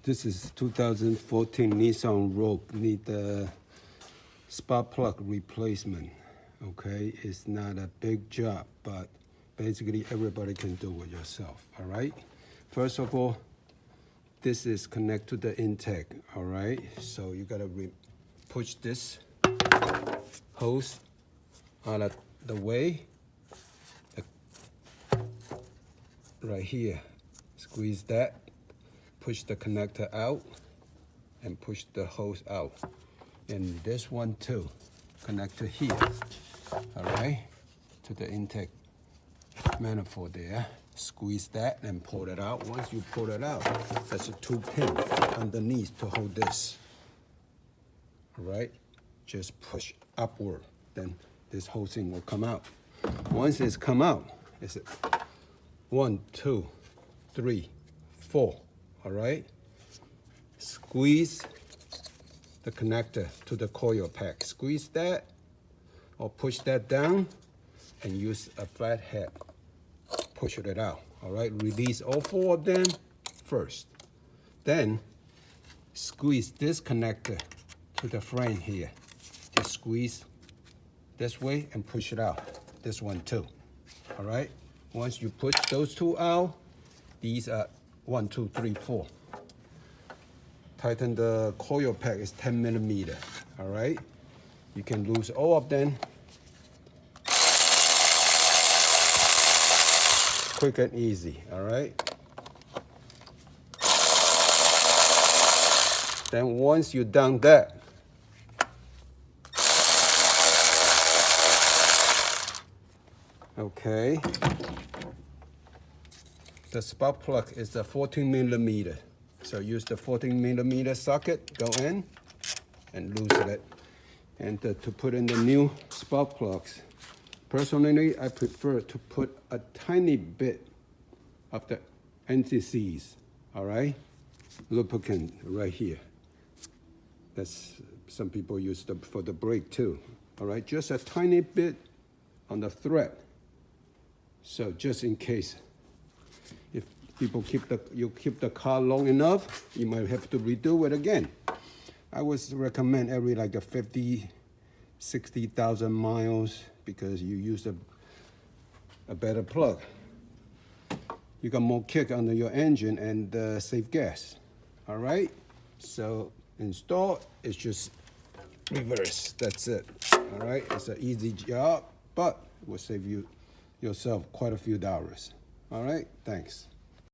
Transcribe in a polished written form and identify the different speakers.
Speaker 1: This is 2014 Nissan Rogue. Need the spark plug replacement. Okay, it's not a big job, but basically everybody can do it yourself. All right. First of all, this is connect to the intake. All right. So you gotta push this hose out of the way. Right here. Squeeze that. Push the connector out and push the hose out. And this one too, connector here, all right, to the intake manifold there. Squeeze that and pull it out. Once you pull it out, there's a 2-pin underneath to hold this, all right? Just push upward, then this whole thing will come out. Once it's come out, it's 1, 2, 3, 4. All right, squeeze the connector to the coil pack. Squeeze that or push that down and use a flat head. Push it out. All right, release all 4 of them first. Then squeeze this connector to the frame here. Just squeeze this way and push it out. This one too. All right, once you push those 2 out, these are 1, 2, 3, 4. Tighten the coil pack is 10 millimeter. All right. You can lose all of them. Quick and easy. All right. Then once you're done that, okay. The spark plug is a 14 millimeter. So use the 14 millimeter socket, go in and loosen it. And to put in the new spark plugs, personally, I prefer to put a tiny bit of the anti-seize, all right? Lubricant right here. That's, some people use for the brake too, all right? Just a tiny bit on the thread. So just in case, if people keep the car long enough, you might have to redo it again. I would recommend every like a 50, 60,000 miles because you use a better plug. You got more kick under your engine and save gas. All right. So install, it's just reverse. That's it. All right. It's an easy job, but it will save yourself quite a few dollars. All right. Thanks.